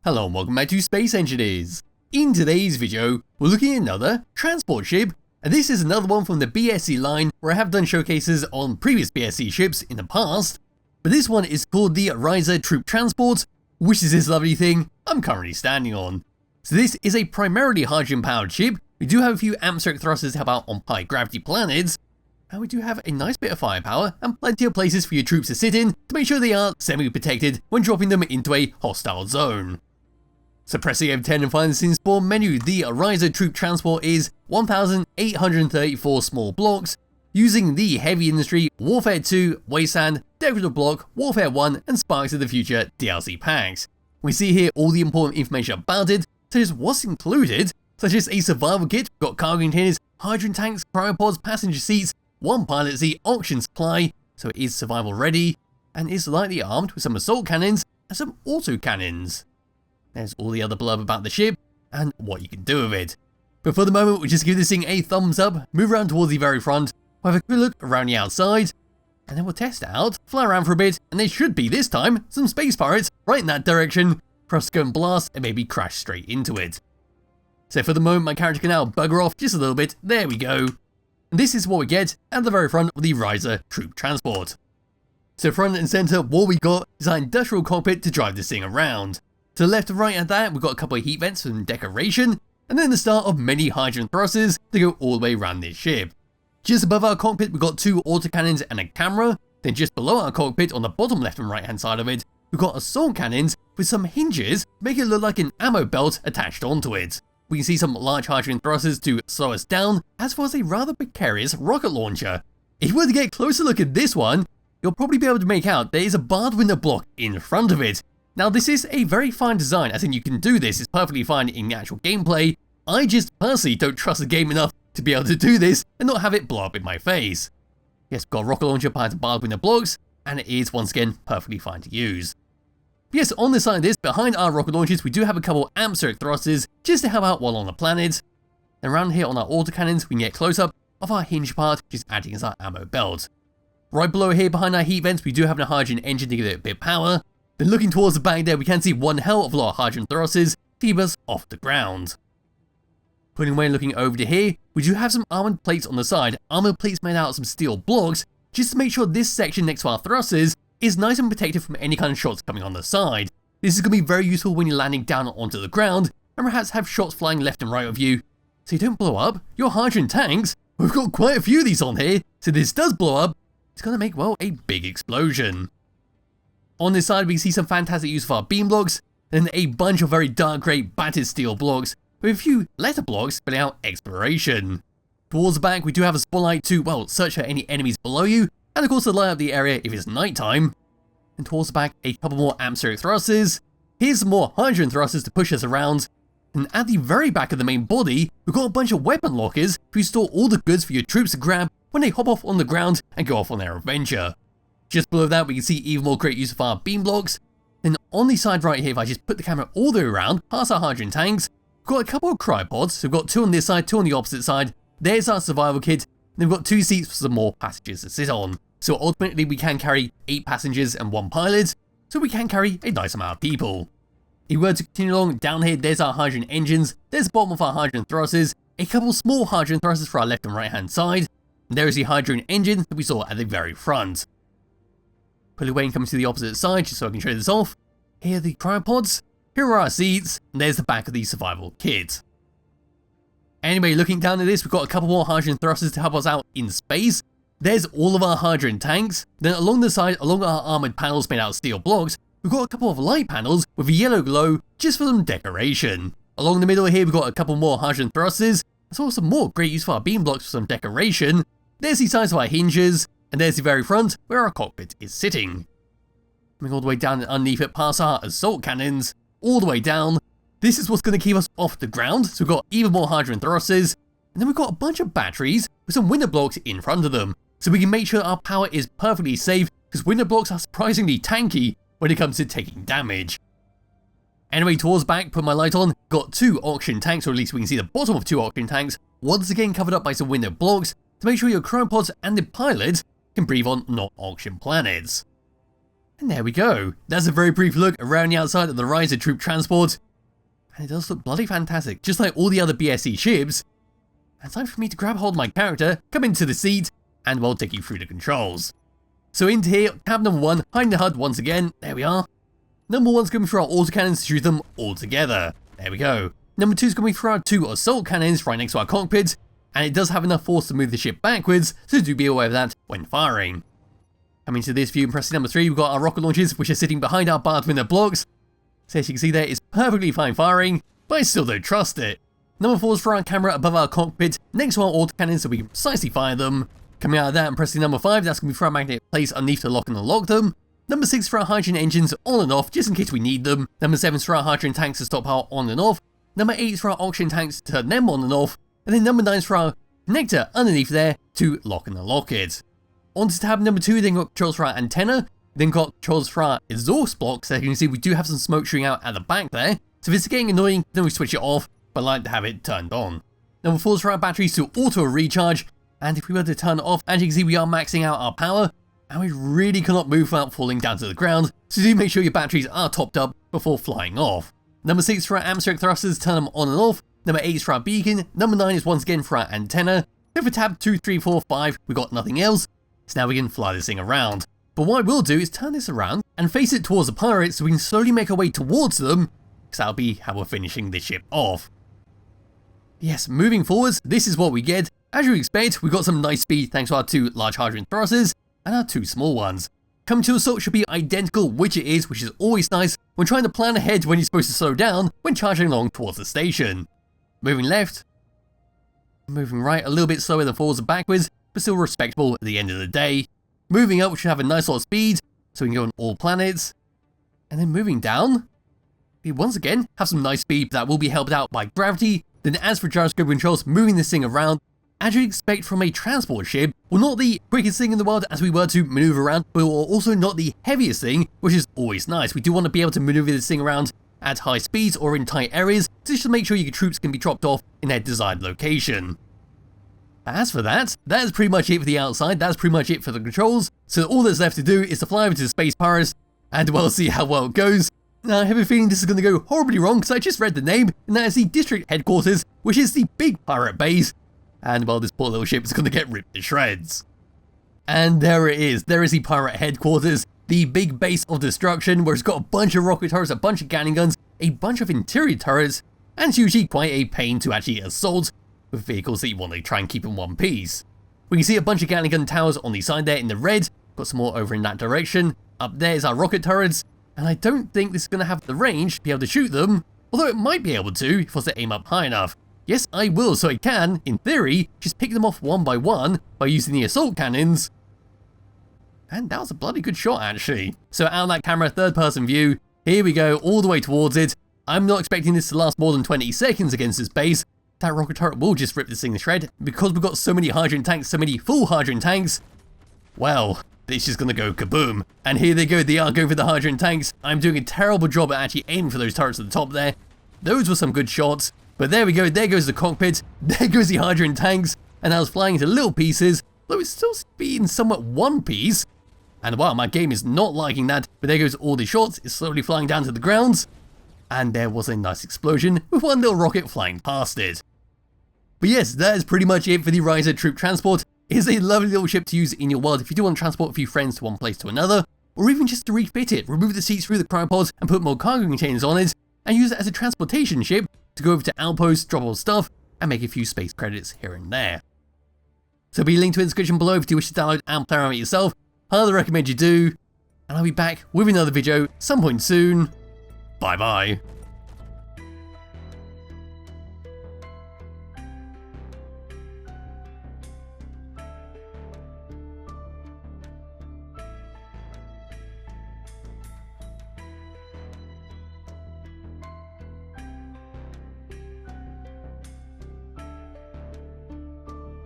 Hello and welcome back to Space Engineers. In today's video, we're looking at another transport ship, and this is another one from the BSE line where I have done showcases on previous BSE ships in the past, but this one is called the Ryza Troop Transport, which is this lovely thing I'm currently standing on. So this is a primarily hydrogen powered ship. We do have a few atmospheric thrusters to help out on high gravity planets, and we do have a nice bit of firepower and plenty of places for your troops to sit in to make sure they are semi-protected when dropping them into a hostile zone. So press the F10 and find the scene spawn menu. The Ryza Troop Transport is 1,834 small blocks, using the Heavy Industry, Warfare 2, Wasteland, Decorative Block, Warfare 1 and Sparks of the Future DLC packs. We see here all the important information about it, such as what's included, such as a survival kit, we've got cargo containers, hydrogen tanks, cryopods, passenger seats, one pilot seat, oxygen supply, so it is survival ready, and is lightly armed with some assault cannons and some auto cannons. There's all the other blurb about the ship and what you can do with it. But for the moment, we'll just give this thing a thumbs up, move around towards the very front, we'll have a quick look around the outside, and then we'll test it out, fly around for a bit, and there should be, this time, some space pirates right in that direction for us to go and blast and maybe crash straight into it. So for the moment, my character can now bugger off just a little bit, there we go. And this is what we get at the very front of the Ryza Troop Transport. So front and centre, what we got is our industrial cockpit to drive this thing around. To the left and right of that, we've got a couple of heat vents for some decoration, and then the start of many hydrogen thrusters to go all the way around this ship. Just above our cockpit, we've got two autocannons and a camera. Then just below our cockpit, on the bottom left and right hand side of it, we've got assault cannons with some hinges to make it look like an ammo belt attached onto it. We can see some large hydrogen thrusters to slow us down, as well as a rather precarious rocket launcher. If you were to get a closer look at this one, you'll probably be able to make out there is a barred window block in front of it. Now this is a very fine design, as in you can do this, it's perfectly fine in the actual gameplay. I just personally don't trust the game enough to be able to do this and not have it blow up in my face. Yes, we've got a rocket launcher behind the barred window blocks, and it is once again perfectly fine to use. Yes, on the side of this, behind our rocket launchers, we do have a couple of atmospheric thrusters just to help out while on the planet. And around here on our autocannons, we can get close up of our hinge part, which is acting as our ammo belt. Right below here, behind our heat vents, we do have a hydrogen engine to give it a bit of power. Then looking towards the back there, we can see one hell of a lot of hydrogen thrusters to keep us off the ground. Putting away and looking over to here, we do have some armoured plates on the side, armoured plates made out of some steel blocks, just to make sure this section next to our thrusters is nice and protected from any kind of shots coming on the side. This is going to be very useful when you're landing down onto the ground, and perhaps have shots flying left and right of you, so you don't blow up your hydrogen tanks. We've got quite a few of these on here, so this does blow up, it's going to make, well, a big explosion. On this side, we can see some fantastic use of our beam blocks, and a bunch of very dark grey battered steel blocks, with a few letter blocks spelling out exploration. Towards the back, we do have a spotlight to, well, search for any enemies below you, and of course to light up the area if it's nighttime. And towards the back, a couple more atmospheric thrusters. Here's some more hydrogen thrusters to push us around. And at the very back of the main body, we've got a bunch of weapon lockers to store all the goods for your troops to grab when they hop off on the ground and go off on their adventure. Just below that, we can see even more great use of our beam blocks. And on the side right here, if I just put the camera all the way around, past our hydrogen tanks, we've got a couple of cryopods. So we've got two on this side, two on the opposite side. There's our survival kit. And then we've got two seats for some more passengers to sit on. So ultimately, we can carry 8 passengers and 1 pilot. So we can carry a nice amount of people. If we were to continue along, down here, there's our hydrogen engines. There's the bottom of our hydrogen thrusters. A couple small hydrogen thrusters for our left and right hand side. And there is the hydrogen engine that we saw at the very front. Pull away and come to the opposite side just so I can show this off. Here are the cryopods, here are our seats, and there's the back of the survival kit. Anyway, looking down at this, we've got a couple more hydrogen thrusters to help us out in space. There's all of our hydrogen tanks. Then along the side, along our armoured panels made out of steel blocks, we've got a couple of light panels with a yellow glow just for some decoration. Along the middle here, we've got a couple more hydrogen thrusters, as well as some more great use for our beam blocks for some decoration. There's the sides of our hinges. And there's the very front, where our cockpit is sitting. Coming all the way down and underneath it, past our assault cannons, all the way down. This is what's going to keep us off the ground, so we've got even more hydrogen thrusters. And then we've got a bunch of batteries with some window blocks in front of them, so we can make sure our power is perfectly safe, because window blocks are surprisingly tanky when it comes to taking damage. Anyway, towards back, put my light on, got 2 oxygen tanks, or at least we can see the bottom of 2 oxygen tanks, once again covered up by some window blocks, to make sure your cryopods and the pilot can breathe on not-oxygen planets. And there we go. That's a very brief look around the outside of the Ryza Troop Transport. And it does look bloody fantastic, just like all the other BSE ships. And time for me to grab hold of my character, come into the seat, and we'll take you through the controls. So into here, tab number 1, hiding the HUD once again, there we are. Number 1's going through our autocannons to shoot them all together. There we go. Number 2's going through our 2 assault cannons right next to our cockpit, and it does have enough force to move the ship backwards, so do be aware of that when firing. Coming to this view and pressing number 3, we've got our rocket launchers, which are sitting behind our barred window blocks. So as you can see there, it's perfectly fine firing, but I still don't trust it. Number 4 is for our camera above our cockpit, next to our autocannons so we can precisely fire them. Coming out of that and pressing number 5, that's going to be for our magnetic plates underneath to lock and unlock them. Number 6 for our hydrogen engines on and off, just in case we need them. Number 7 is for our hydrogen tanks to stop power on and off. Number 8 is for our oxygen tanks to turn them on and off. And then number 9 is for our connector underneath there to lock and unlock it. On to tab number 2, then got controls for our antenna. Then got controls for our exhaust block, so you can see we do have some smoke shooting out at the back there. So if it's getting annoying, then we switch it off, but I like to have it turned on. Number 4 is for our batteries to auto recharge. And if we were to turn it off, as you can see, we are maxing out our power, and we really cannot move without falling down to the ground, so do make sure your batteries are topped up before flying off. Number 6 for our atmospheric thrusters, turn them on and off. Number 8 is for our beacon. Number 9 is once again for our antenna. Then for tab 2, 3, 4, 5, we got nothing else, so now we can fly this thing around. But what I will do is turn this around and face it towards the pirates so we can slowly make our way towards them, because that'll be how we're finishing this ship off. Yes, moving forwards, this is what we get. As you expect, we got some nice speed thanks to our 2 large hydrogen thrusters and our 2 small ones. Coming to assault should be identical, which it is, which is always nice when trying to plan ahead when you're supposed to slow down when charging along towards the station. Moving left, moving right, a little bit slower than forwards and backwards, but still respectable at the end of the day. Moving up, we should have a nice lot of speed, so we can go on all planets. And then moving down, we once again have some nice speed that will be helped out by gravity. Then as for gyroscope controls, moving this thing around, as you'd expect from a transport ship, well, not the quickest thing in the world as we were to maneuver around, but also not the heaviest thing, which is always nice. We do want to be able to maneuver this thing around at high speeds or in tight areas, just to make sure your troops can be dropped off in their desired location. As for that is pretty much it for the outside, that's pretty much it for the controls, so all that's left to do is to fly over to the Space Pirates, and well, see how well it goes. Now, I have a feeling this is going to go horribly wrong, because I just read the name, and that is the district headquarters, which is the big pirate base. And well, this poor little ship is going to get ripped to shreds. And there it is. There is the pirate headquarters, the big base of destruction, where it's got a bunch of rocket turrets, a bunch of Gatling guns, a bunch of interior turrets, and it's usually quite a pain to actually assault with vehicles that you want to try and keep in one piece. We can see a bunch of Gatling gun towers on the side there in the red, got some more over in that direction. Up there is our rocket turrets, and I don't think this is going to have the range to be able to shoot them, although it might be able to if I was to aim up high enough. Yes, I will, so I can, in theory, just pick them off one by using the assault cannons. And that was a bloody good shot, actually. So out of that camera, third-person view, here we go, all the way towards it. I'm not expecting this to last more than 20 seconds against this base. That rocket turret will just rip this thing to shred, because we've got so many hydrogen tanks, so many full hydrogen tanks. Well, this is going to go kaboom. And here they go, they are going for the hydrogen tanks. I'm doing a terrible job at actually aiming for those turrets at the top there. Those were some good shots. But there we go, there goes the cockpit, there goes the hydrogen tanks, and I was flying into little pieces, though it's still being somewhat one piece. And wow, my game is not liking that, but there goes all the shots, it's slowly flying down to the ground. And there was a nice explosion with one little rocket flying past it. But yes, that is pretty much it for the Ryza Troop Transport. It is a lovely little ship to use in your world if you do want to transport a few friends to one place to another, or even just to refit it, remove the seats through the cryopods and put more cargo containers on it, and use it as a transportation ship to go over to outposts, drop all stuff, and make a few space credits here and there. So be linked to in the description below if you do wish to download and play around with it yourself. I highly recommend you do, and I'll be back with another video some point soon. Bye bye.